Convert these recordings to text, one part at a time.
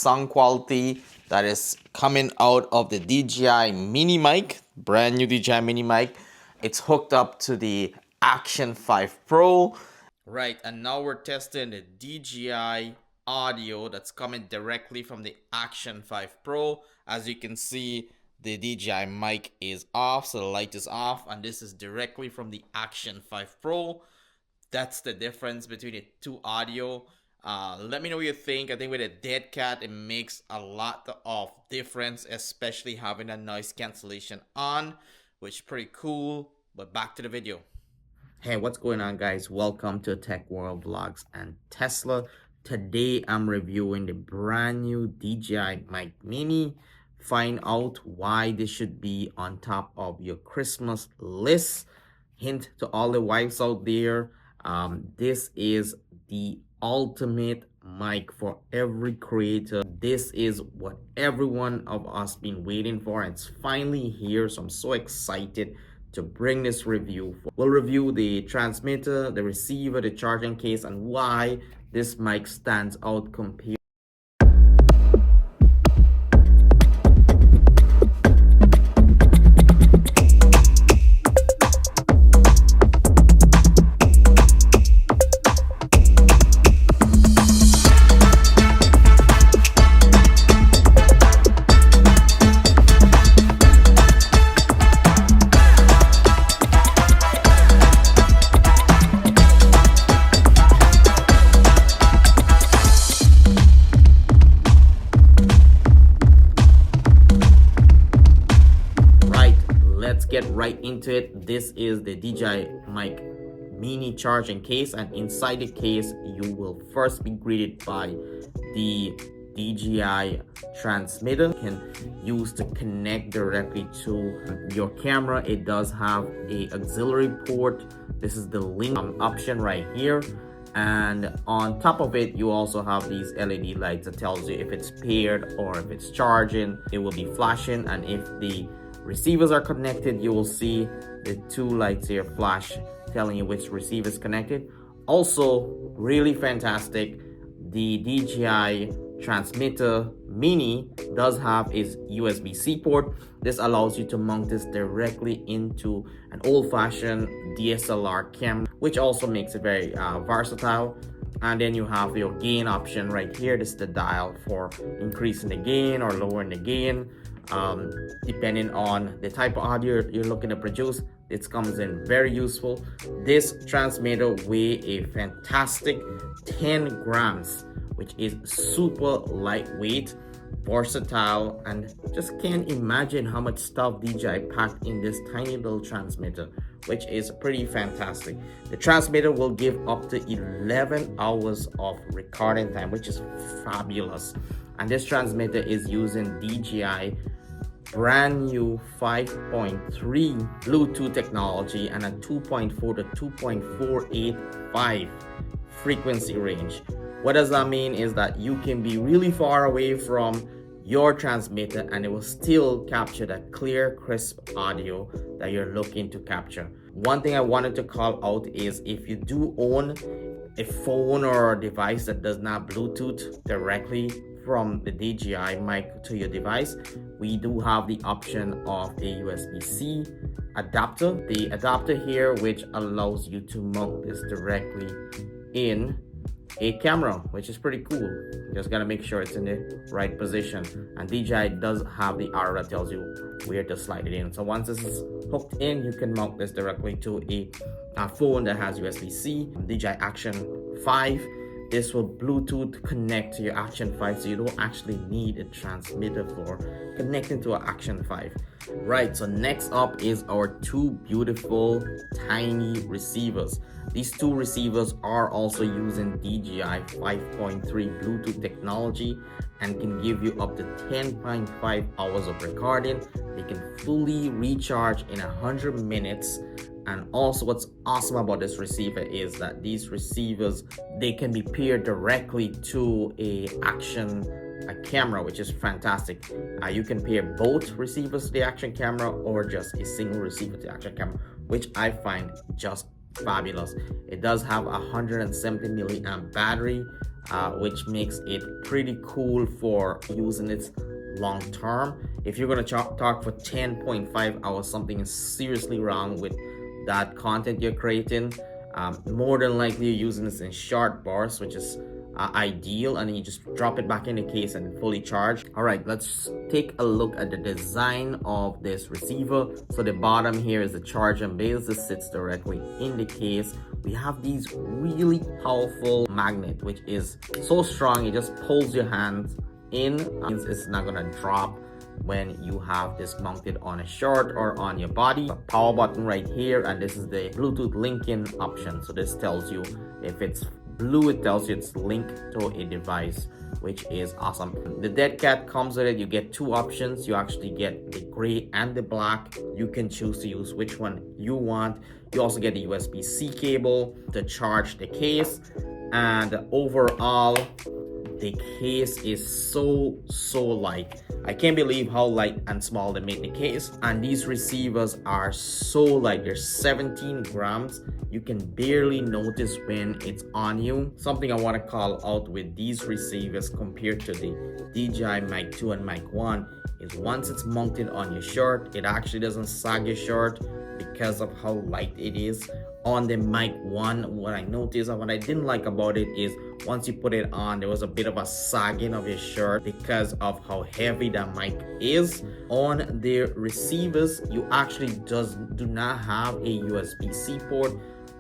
sound quality that is coming out of the DJI Mini mic, brand new DJI Mini mic. It's hooked up to the Action 5 Pro. Right, and now we're testing the DJI audio that's coming directly from the Action 5 Pro. As you can see, the DJI mic is off, so the light is off, and this is directly from the Action 5 Pro. That's the difference between the two audio. Let me know what you think. I think with a dead cat, it makes a lot of difference, especially having a noise cancellation on, which is pretty cool. But back to the video. Hey, what's going on, guys? Welcome to Tech World Vlogs and Tesla. Today I'm reviewing the brand new DJI Mic Mini. Find out why this should be on top of your Christmas list. Hint to all the wives out there, this is the ultimate mic for every creator. This is what every one of us been waiting for, and it's finally here. So I'm so excited to bring this review. We'll review the transmitter, the receiver, the charging case, and why this mic stands out compared. Let's get right into it. This is the DJI Mic Mini charging case, and inside the case you will first be greeted by the DJI transmitter. You can use to connect directly to your camera. It does have a auxiliary port. This is the link option right here, and on top of it you also have these LED lights that tells you if it's paired or if it's charging. It will be flashing, and if the receivers are connected, you will see the two lights here flash telling you which receiver is connected. Also, really fantastic, the DJI transmitter mini does have its USB-C port. This allows you to mount this directly into an old-fashioned DSLR camera, which also makes it very versatile. And then you have your gain option right here. This is the dial for increasing the gain or lowering the gain, depending on the type of audio you're looking to produce. It comes in very useful. This transmitter weighs a fantastic 10 grams, which is super lightweight, versatile, and just can't imagine how much stuff DJI packed in this tiny little transmitter, which is pretty fantastic. The transmitter will give up to 11 hours of recording time, which is fabulous. And this transmitter is using DJI brand new 5.3 Bluetooth technology and a 2.4 to 2.485 frequency range. What does that mean is that you can be really far away from your transmitter and it will still capture that clear, crisp audio that you're looking to capture. One thing I wanted to call out is if you do own a phone or a device that does not Bluetooth directly from the DJI mic to your device, we do have the option of a USB-C adapter. The adapter here, which allows you to mount this directly in a camera, which is pretty cool. You just gotta make sure it's in the right position, and DJI does have the arrow that tells you where to slide it in. So once this is hooked in, you can mount this directly to a phone that has USB-C. DJI Action 5, this will Bluetooth connect to your Action 5, so you don't actually need a transmitter for connecting to an Action 5. Right, so next up is our two beautiful tiny receivers. These two receivers are also using DJI 5.3 Bluetooth technology and can give you up to 10.5 hours of recording. They can fully recharge in 100 minutes. And also what's awesome about this receiver is that these receivers, they can be paired directly to a camera, which is fantastic. You can pair both receivers to the action camera or just a single receiver to the action camera, which I find just fabulous. It does have a 170 milliamp battery, which makes it pretty cool for using it long term. If you're going to talk for 10.5 hours, something is seriously wrong with that content you're creating. More than likely you're using this in short bursts, which is ideal, and then you just drop it back in the case and fully charged. All right, let's take a look at the design of this receiver. So the bottom here is the charger base. This sits directly in the case. We have these really powerful magnet, which is so strong it just pulls your hands in. It's not gonna drop when you have this mounted on a shirt or on your body. A power button right here, and this is the Bluetooth linking option. So this tells you if it's blue, it tells you it's linked to a device, which is awesome. The dead cat comes with it. You get two options. You actually get the gray and the black. You can choose to use which one you want. You also get the USB-C cable to charge the case, and overall the case is so light. I can't believe how light and small they make the case, and these receivers are so light. They're 17 grams. You can barely notice when it's on you. Something I want to call out with these receivers compared to the DJI Mic 2 and Mic 1 is once it's mounted on your shirt, it actually doesn't sag your shirt because of how light it is. On the Mic 1, what I noticed and what I didn't like about it is once you put it on, there was a bit of a sagging of your shirt because of how heavy that mic is. On the receivers, you actually do not have a USB-C port.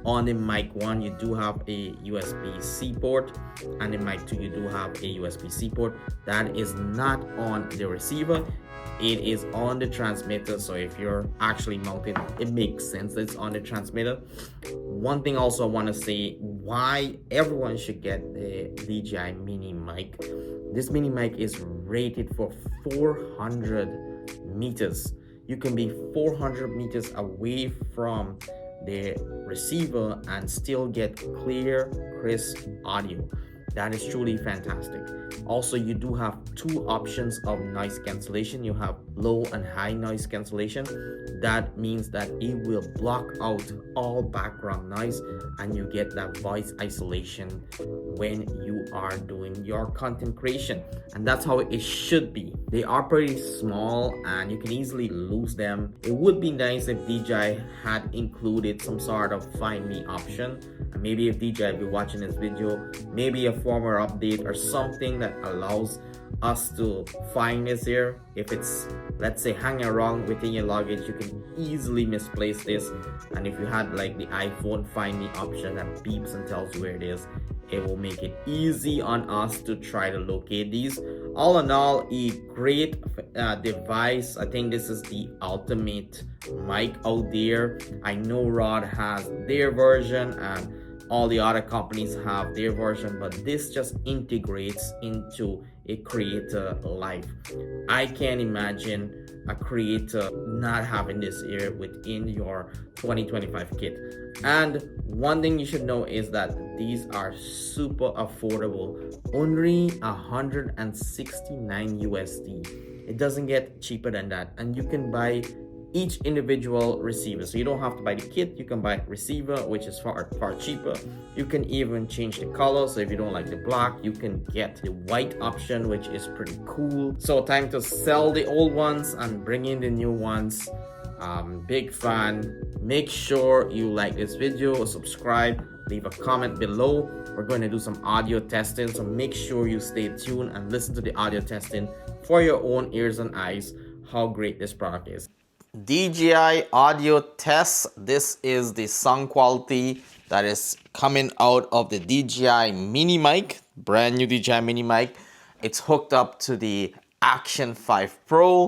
On the Mic 1, you do have a USB-C port, and the Mic 2, you do have a USB-C port. That is not on the receiver. It is on the transmitter. So if you're actually mounting, it makes sense that it's on the transmitter. One thing also I want to say why everyone should get the DJI Mini mic. This mini mic is rated for 400 meters. You can be 400 meters away from the receiver and still get clear, crisp audio. That is truly fantastic. Also, you do have two options of noise cancellation. You have low and high noise cancellation. That means that it will block out all background noise and you get that voice isolation when you are doing your content creation. And that's how it should be. They are pretty small and you can easily lose them. It would be nice if DJI had included some sort of find me option. And maybe if DJI be watching this video, maybe a firmware update or something that allows us to find this here. If it's, let's say, hanging around within your luggage, you can easily misplace this. And if you had like the iPhone find me option that beeps and tells you where it is, it will make it easy on us to try to locate these. All in all, a great device. I think this is the ultimate mic out there. I know Rode has their version and all the other companies have their version, but this just integrates into a creator life. I can't imagine a creator not having this here within your 2025 kit. And one thing you should know is that these are super affordable, only 169 USD. It doesn't get cheaper than that, and you can buy each individual receiver. So you don't have to buy the kit, you can buy receiver, which is far cheaper. You can even change the color. So if you don't like the black, you can get the white option, which is pretty cool. So time to sell the old ones and bring in the new ones. Big fan. Make sure you like this video, subscribe, leave a comment below. We're going to do some audio testing, so make sure you stay tuned and listen to the audio testing for your own ears and eyes how great this product is. DJI audio test. This is the sound quality that is coming out of the DJI Mini mic, brand new DJI Mini mic. It's hooked up to the Action 5 Pro.